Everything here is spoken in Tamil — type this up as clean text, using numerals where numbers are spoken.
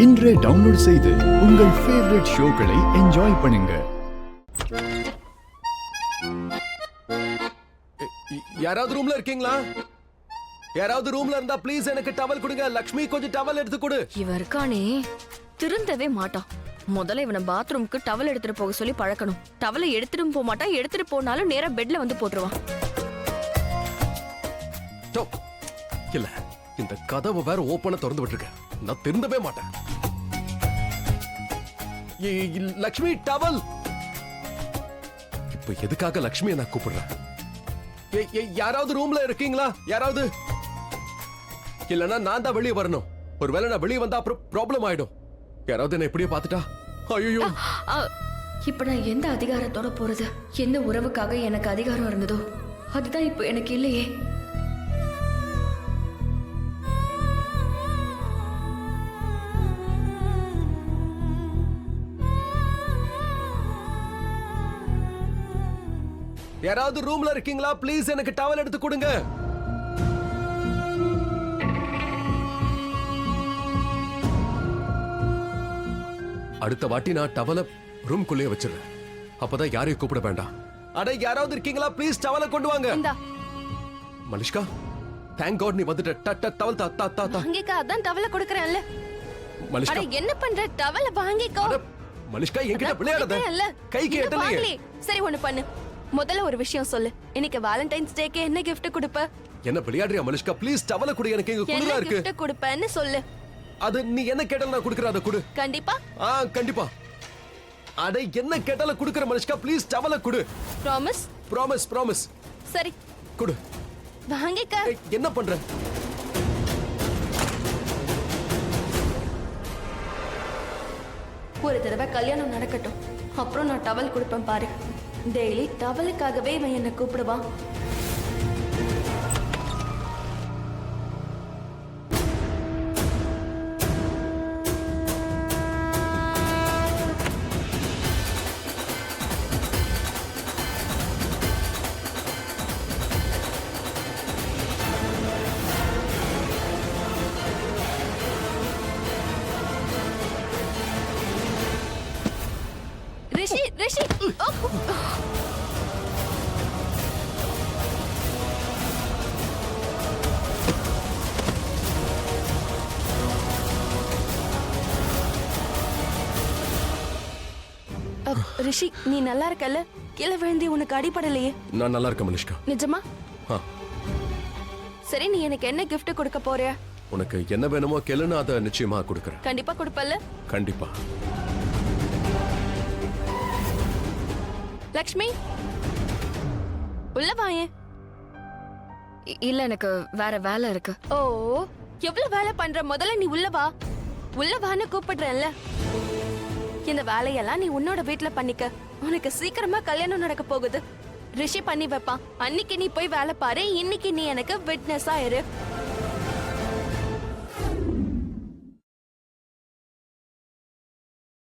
இன்றே டவுன்லோட் செய்து உங்கள் ஃபேவரட் ஷோக்களை என்ஜாய் பண்ணுங்க. யாராவது ரூம்ல இருக்கீங்களா? யாராவது ரூம்ல இருந்தா ப்ளீஸ் எனக்கு டவல் கொடுங்க. லக்ஷ்மி கொஞ்சம் டவல் எடுத்து கொடு. இவன் இருக்கானே திருந்தவே மாட்டான். முதல்ல இவனை பாத்ரூமுக்கு டவல் எடுத்துட்டு போக சொல்லி பழக்கணும். டவலை எடுத்துட்டு போக மாட்டான். எடுத்துட்டு போனாலும் நேரா பெட்ல வந்து போட்டுருவான். இல்ல, இந்த கதவை வேற ஓப்பனா திறந்து விட்டுருக்க. நான் திருந்தவே மாட்டேன். லக்ஷ்மி டவல். இப்ப எதுக்காக லக்ஷ்மியை நான் கூப்பிடுறேன்? யாராவது ரூம்ல இருக்கீங்களா? யாராவது? இல்லனா நான் தான் வெளியே வரணும். ஒருவேளை நான் வெளியே வந்தா அப்புறம் ப்ராப்ளம் ஆயிடும். யாராவது என்ன இப்படியே பாத்துட்டா? ஐயோ, இப்ப நான் எந்த அதிகாரத்தோட போறது? எந்த உறவுக்காக எனக்கு அதிகாரம் இருந்ததோ அதுதான் இப்ப எனக்கு இல்லையே. யாராவது ரூம்ல இருக்கீங்களா? ப்ளீஸ் எனக்கு டவல் எடுத்து கொடுங்க. அடுத்த வாட்டி நான் டவல ரூம்குள்ளே வச்சிருக்கேன். அப்பதான் யாரையும் கூப்பிட வேண்டாம். அட யாராவது இருக்கீங்களா? ப்ளீஸ் டவல கொண்டு வாங்க. மலிஷ்கா, தேங்க் காட் நீ வந்துட்ட. டவல் தா தா தா. வாங்கிக்க, அதான் டவல கொடுக்கறேன்ல. மலிஷ்கா, என்ன பண்ற? டவல வாங்கிக்கோ. மலிஷ்கா, என்கிட்ட விளையாடாத. கைக்கு எட்டலையே. சரி, ஒண்ணு பண்ணு. முதல்ல ஒரு விஷயம் சொல்லு. இன்னைக்கு வேலண்டைன்ஸ் டேக்கு என்ன gift கொடுப்ப? என்ன விளையாடுறியா மலிஷ்கா? ப்ளீஸ் டவல கொடு. எனக்கு இங்க குளிரா இருக்கு. என்ன gift கொடுப்பேன்னு சொல்லு. அது நீ என்ன கேட்டாலும் நான் கொடுக்கற. அத கொடு. கண்டிப்பா? கண்டிப்பா. அட என்ன கேட்டாலும் கொடுக்கற மலிஷ்கா. ப்ளீஸ் டவல கொடு. ப்ராமிஸ்? Promise promise. சரி கொடு. வாங்கிக்க. என்ன பண்ற? ஒரு தடவை கல்யாணம் நடக்கட்டும், அப்புறம் நான் டவல் கொடுப்பேன் பாரு. டெய்லி டவலுக்காகவே இவன் என்ன கூப்பிடுவான். ரிஷி, ரிஷி. ரிஷி, நீ நல்லா இருக்கல்ல? கீழே விழுந்தி உனக்கு அடிபடலையே? நான் நல்லா இருக்கேன் மலிஷ்கா. நிஜமா? சரி, நீ எனக்கு என்ன gift கொடுக்க போற? உனக்கு என்ன வேணுமோ கேளுன்னு அதை நிச்சயமா கொடுக்கறேன். கண்டிப்பா கொடுப்பல்ல? கண்டிப்பா. லக்ஷ்மி, உள்ள வாயே. இல்ல, எனக்கு வேற வேலை இருக்கு. ஓ, எவ்வளவு வேலை பண்ற? முதல்ல நீ உள்ள வா. உள்ள வான்னு கூப்பிடுறேன்ல. இந்த வேலையெல்லாம் நீ உன்னோட வீட்டுல பண்ணிக்க. உனக்கு சீக்கிரமா கல்யாணம் நடக்க போகுது. ரிஷி பண்ணி வைப்பான். அன்னைக்கு நீ போய் வேலை பாரு. இன்னைக்கு நீ எனக்கு விட்னஸா இரு.